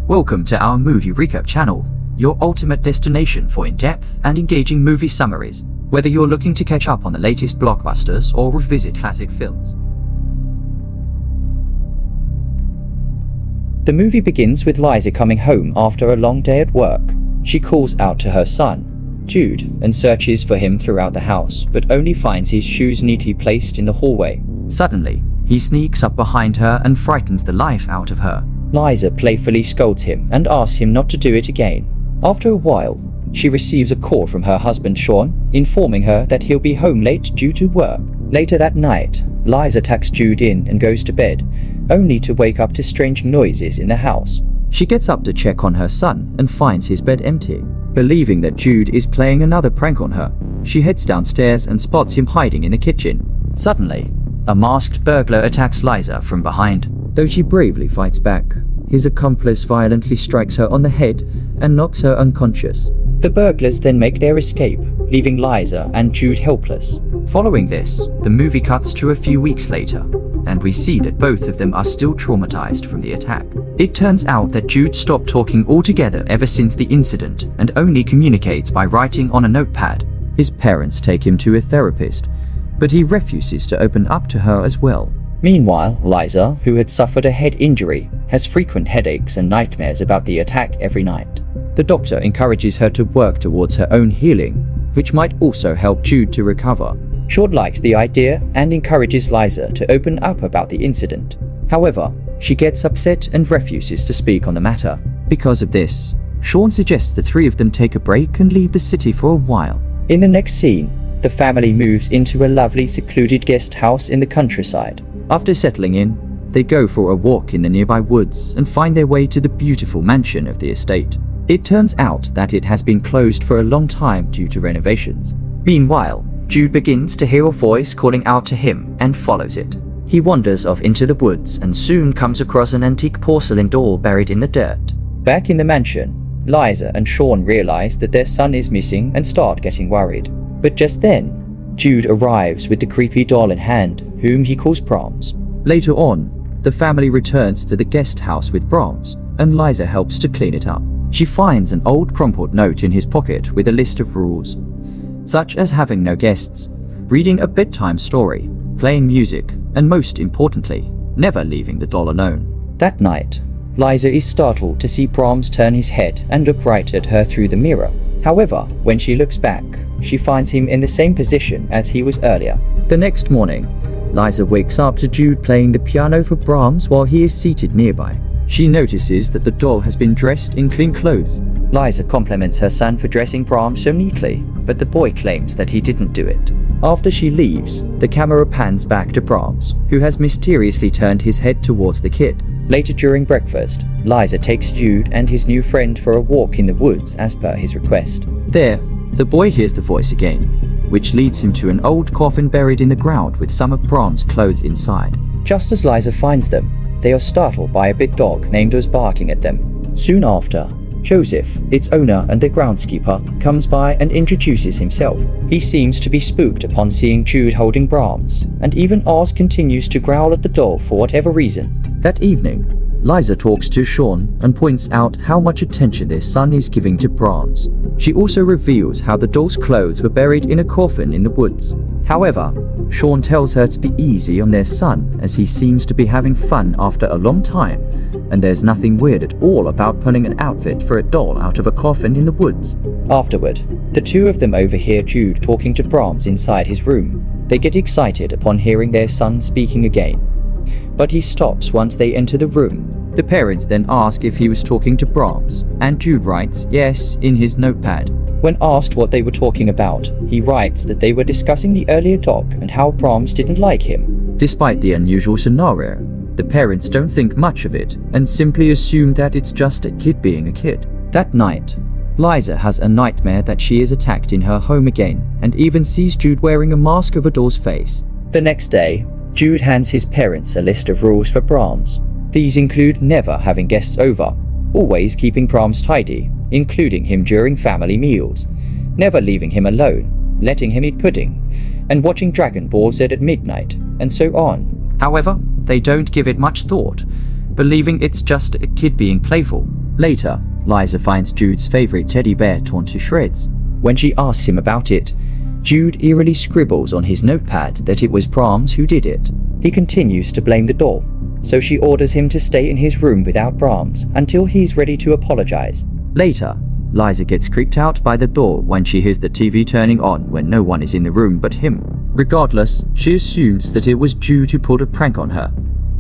Welcome to our movie recap channel, your ultimate destination for in-depth and engaging movie summaries, whether you're looking to catch up on the latest blockbusters or revisit classic films. The movie begins with Liza coming home after a long day at work. She calls out to her son, Jude, and searches for him throughout the house, but only finds his shoes neatly placed in the hallway. Suddenly, he sneaks up behind her and frightens the life out of her. Liza playfully scolds him and asks him not to do it again. After a while, she receives a call from her husband Sean, informing her that he'll be home late due to work. Later that night, Liza tucks Jude in and goes to bed, only to wake up to strange noises in the house. She gets up to check on her son and finds his bed empty. Believing that Jude is playing another prank on her, she heads downstairs and spots him hiding in the kitchen. Suddenly, a masked burglar attacks Liza from behind. Though she bravely fights back, his accomplice violently strikes her on the head and knocks her unconscious. The burglars then make their escape, leaving Liza and Jude helpless. Following this, the movie cuts to a few weeks later, and we see that both of them are still traumatized from the attack. It turns out that Jude stopped talking altogether ever since the incident and only communicates by writing on a notepad. His parents take him to a therapist, but he refuses to open up to her as well. Meanwhile, Liza, who had suffered a head injury, has frequent headaches and nightmares about the attack every night. The doctor encourages her to work towards her own healing, which might also help Jude to recover. Sean likes the idea and encourages Liza to open up about the incident. However, she gets upset and refuses to speak on the matter. Because of this, Sean suggests the three of them take a break and leave the city for a while. In the next scene, the family moves into a lovely secluded guest house in the countryside. After settling in, they go for a walk in the nearby woods and find their way to the beautiful mansion of the estate. It turns out that it has been closed for a long time due to renovations. Meanwhile, Jude begins to hear a voice calling out to him and follows it. He wanders off into the woods and soon comes across an antique porcelain doll buried in the dirt. Back in the mansion, Liza and Sean realize that their son is missing and start getting worried. But just then, Jude arrives with the creepy doll in hand, whom he calls Brahms. Later on, the family returns to the guest house with Brahms, and Liza helps to clean it up. She finds an old crumpled note in his pocket with a list of rules, such as having no guests, reading a bedtime story, playing music, and most importantly, never leaving the doll alone. That night, Liza is startled to see Brahms turn his head and look right at her through the mirror. However, when she looks back, she finds him in the same position as he was earlier. The next morning, Liza wakes up to Jude playing the piano for Brahms while he is seated nearby. She notices that the doll has been dressed in clean clothes. Liza compliments her son for dressing Brahms so neatly, but the boy claims that he didn't do it. After she leaves, the camera pans back to Brahms, who has mysteriously turned his head towards the kid. Later during breakfast, Liza takes Jude and his new friend for a walk in the woods as per his request. There, the boy hears the voice again, which leads him to an old coffin buried in the ground with some of Brahms' clothes inside. Just as Liza finds them, they are startled by a big dog named Oz barking at them. Soon after, Joseph, its owner and the groundskeeper, comes by and introduces himself. He seems to be spooked upon seeing Jude holding Brahms, and even Oz continues to growl at the doll for whatever reason. That evening, Liza talks to Sean and points out how much attention their son is giving to Brahms. She also reveals how the doll's clothes were buried in a coffin in the woods. However, Sean tells her to be easy on their son as he seems to be having fun after a long time, and there's nothing weird at all about pulling an outfit for a doll out of a coffin in the woods. Afterward, the two of them overhear Jude talking to Brahms inside his room. They get excited upon hearing their son speaking again, but he stops once they enter the room. The parents then ask if he was talking to Brahms, and Jude writes yes in his notepad. When asked what they were talking about, he writes that they were discussing the earlier doc and how Brahms didn't like him. Despite the unusual scenario, the parents don't think much of it and simply assume that it's just a kid being a kid. That night, Liza has a nightmare that she is attacked in her home again and even sees Jude wearing a mask over doll's face. The next day, Jude hands his parents a list of rules for Brahms. These include never having guests over, always keeping Brahms tidy, including him during family meals, never leaving him alone, letting him eat pudding, and watching Dragon Ball Z at midnight, and so on. However, they don't give it much thought, believing it's just a kid being playful. Later, Liza finds Jude's favorite teddy bear torn to shreds. When she asks him about it, Jude eerily scribbles on his notepad that it was Brahms who did it. He continues to blame the doll, so she orders him to stay in his room without Brahms until he's ready to apologize. Later, Liza gets creeped out by the door when she hears the TV turning on when no one is in the room but him. Regardless, she assumes that it was Jude who pulled a prank on her,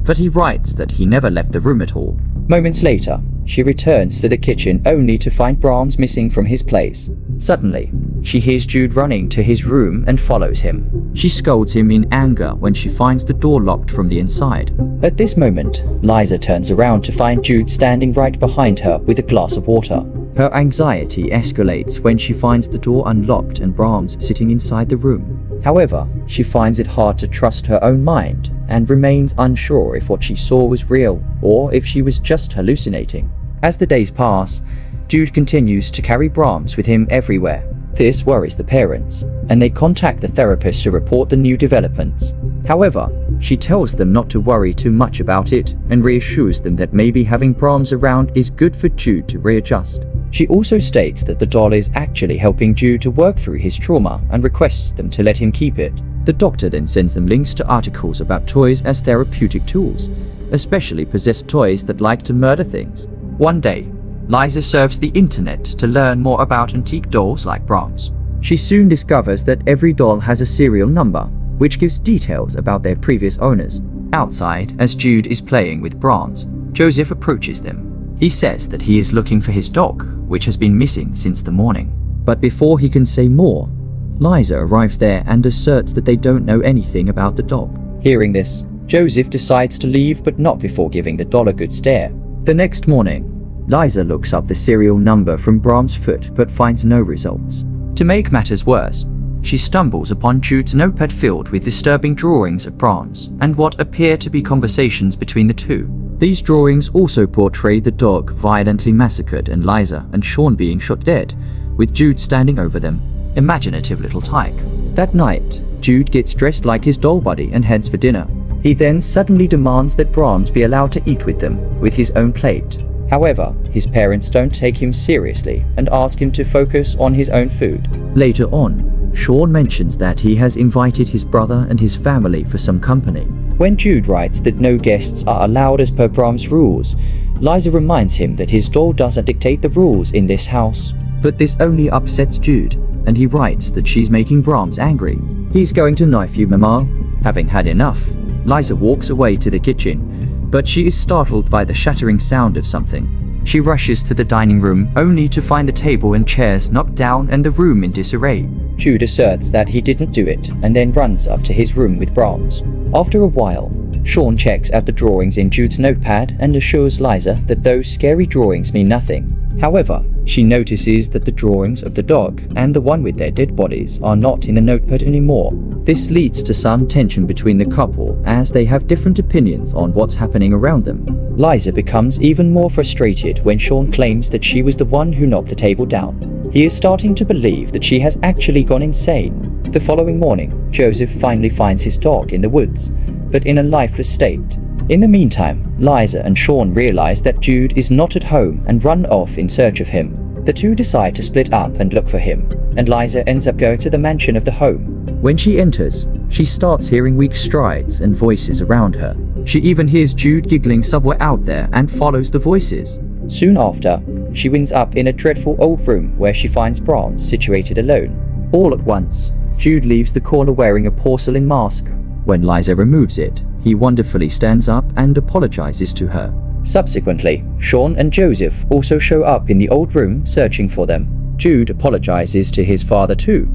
but he writes that he never left the room at all. Moments later, she returns to the kitchen only to find Brahms missing from his place. Suddenly, she hears Jude running to his room and follows him. She scolds him in anger when she finds the door locked from the inside. At this moment, Liza turns around to find Jude standing right behind her with a glass of water. Her anxiety escalates when she finds the door unlocked and Brahms sitting inside the room. However, she finds it hard to trust her own mind and remains unsure if what she saw was real or if she was just hallucinating. As the days pass, Jude continues to carry Brahms with him everywhere. This worries the parents, and they contact the therapist to report the new developments. However, she tells them not to worry too much about it and reassures them that maybe having Brahms around is good for Jude to readjust. She also states that the doll is actually helping Jude to work through his trauma and requests them to let him keep it. The doctor then sends them links to articles about toys as therapeutic tools, especially possessed toys that like to murder things. One day, Liza surfs the internet to learn more about antique dolls like Brahms. She soon discovers that every doll has a serial number, which gives details about their previous owners. Outside, as Jude is playing with Brahms, Joseph approaches them. He says that he is looking for his dog, which has been missing since the morning. But before he can say more, Liza arrives there and asserts that they don't know anything about the dog. Hearing this, Joseph decides to leave, but not before giving the doll a good stare. The next morning, Liza looks up the serial number from Brahms' foot but finds no results. To make matters worse, she stumbles upon Jude's notepad filled with disturbing drawings of Brahms and what appear to be conversations between the two. These drawings also portray the dog violently massacred and Liza and Sean being shot dead, with Jude standing over them. Imaginative little tyke. That night, Jude gets dressed like his doll buddy and heads for dinner. He then suddenly demands that Brahms be allowed to eat with them, with his own plate. However, his parents don't take him seriously and ask him to focus on his own food. Later on, Sean mentions that he has invited his brother and his family for some company. When Jude writes that no guests are allowed as per Brahms' rules, Liza reminds him that his doll doesn't dictate the rules in this house. But this only upsets Jude, and he writes that she's making Brahms angry. "He's going to knife you, Mama." Having had enough, Liza walks away to the kitchen, but she is startled by the shattering sound of something. She rushes to the dining room only to find the table and chairs knocked down and the room in disarray. Jude asserts that he didn't do it and then runs up to his room with Brahms. After a while, Sean checks out the drawings in Jude's notepad and assures Liza that those scary drawings mean nothing. However, she notices that the drawings of the dog and the one with their dead bodies are not in the notepad anymore. This leads to some tension between the couple as they have different opinions on what's happening around them. Liza becomes even more frustrated when Sean claims that she was the one who knocked the table down. He is starting to believe that she has actually gone insane. The following morning, Joseph finally finds his dog in the woods, but in a lifeless state. In the meantime, Liza and Sean realize that Jude is not at home and run off in search of him. The two decide to split up and look for him, and Liza ends up going to the mansion of the home. When she enters, she starts hearing weak strides and voices around her. She even hears Jude giggling somewhere out there and follows the voices. Soon after, she winds up in a dreadful old room where she finds Brahms situated alone. All at once, Jude leaves the corner wearing a porcelain mask. When Liza removes it, he wonderfully stands up and apologizes to her. Subsequently, Sean and Joseph also show up in the old room searching for them. Jude apologizes to his father too,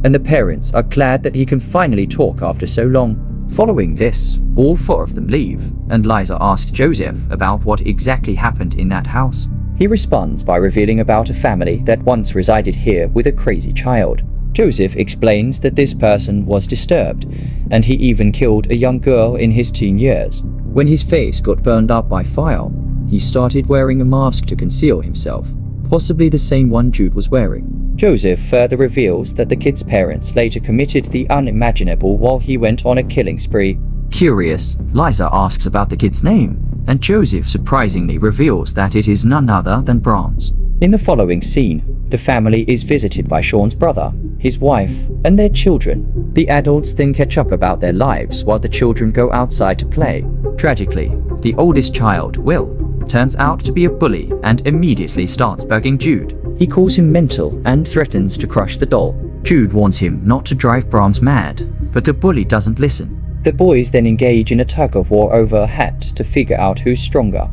and the parents are glad that he can finally talk after so long. Following this, all four of them leave, and Liza asks Joseph about what exactly happened in that house. He responds by revealing about a family that once resided here with a crazy child. Joseph explains that this person was disturbed, and he even killed a young girl in his teen years. When his face got burned up by fire, he started wearing a mask to conceal himself, possibly the same one Jude was wearing. Joseph further reveals that the kid's parents later committed the unimaginable while he went on a killing spree. Curious, Liza asks about the kid's name, and Joseph surprisingly reveals that it is none other than Brahms. In the following scene, the family is visited by Sean's brother, his wife, and their children. The adults then catch up about their lives while the children go outside to play. Tragically, the oldest child, Will, turns out to be a bully and immediately starts bugging Jude. He calls him mental and threatens to crush the doll. Jude warns him not to drive Brahms mad, but the bully doesn't listen. The boys then engage in a tug-of-war over a hat to figure out who's stronger.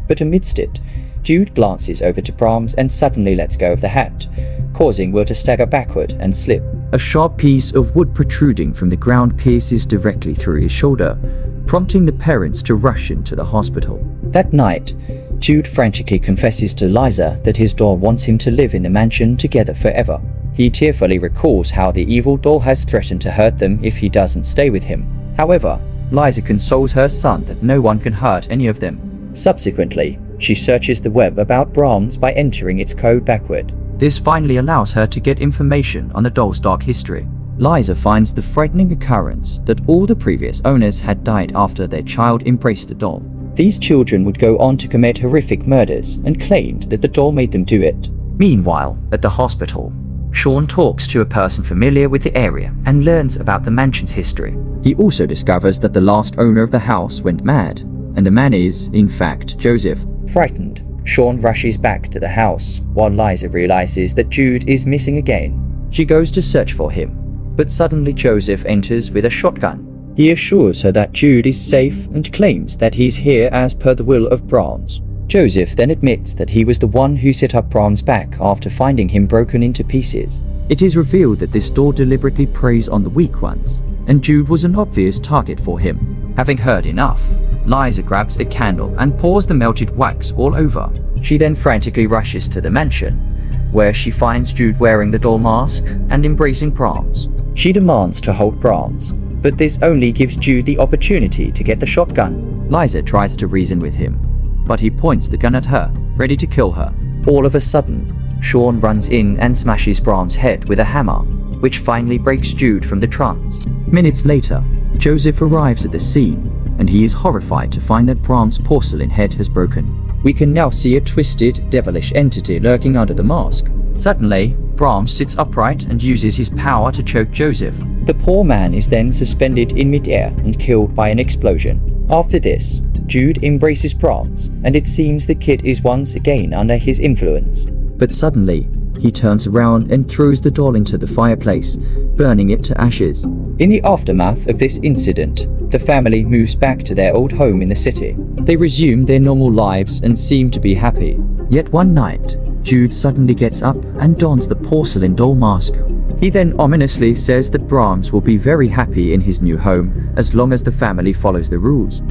But amidst it, Jude glances over to Brahms and suddenly lets go of the hat, causing Will to stagger backward and slip. A sharp piece of wood protruding from the ground pierces directly through his shoulder, prompting the parents to rush into the hospital. That night, Jude frantically confesses to Liza that his doll wants him to live in the mansion together forever. He tearfully recalls how the evil doll has threatened to hurt them if he doesn't stay with him. However, Liza consoles her son that no one can hurt any of them. Subsequently, she searches the web about Brahms by entering its code backward. This finally allows her to get information on the doll's dark history. Liza finds the frightening occurrence that all the previous owners had died after their child embraced the doll. These children would go on to commit horrific murders and claimed that the doll made them do it. Meanwhile, at the hospital, Sean talks to a person familiar with the area and learns about the mansion's history. He also discovers that the last owner of the house went mad, and the man is, in fact, Joseph. Frightened, Sean rushes back to the house, while Liza realizes that Jude is missing again. She goes to search for him, but suddenly Joseph enters with a shotgun. He assures her that Jude is safe and claims that he's here as per the will of Brahms. Joseph then admits that he was the one who set up Brahms back after finding him broken into pieces. It is revealed that this doll deliberately preys on the weak ones, and Jude was an obvious target for him. Having heard enough, Liza grabs a candle and pours the melted wax all over. She then frantically rushes to the mansion, where she finds Jude wearing the doll mask and embracing Brahms. She demands to hold Brahms, but this only gives Jude the opportunity to get the shotgun. Liza tries to reason with him, but he points the gun at her, ready to kill her. All of a sudden, Sean runs in and smashes Brahms' head with a hammer, which finally breaks Jude from the trance. Minutes later, Joseph arrives at the scene, and he is horrified to find that Brahms' porcelain head has broken. We can now see a twisted, devilish entity lurking under the mask. Suddenly, Brahms sits upright and uses his power to choke Joseph. The poor man is then suspended in midair and killed by an explosion. After this, Jude embraces Brahms, and it seems the kid is once again under his influence. But suddenly, he turns around and throws the doll into the fireplace, burning it to ashes. In the aftermath of this incident, the family moves back to their old home in the city. They resume their normal lives and seem to be happy. Yet one night, Jude suddenly gets up and dons the porcelain doll mask. He then ominously says that Brahms will be very happy in his new home as long as the family follows the rules.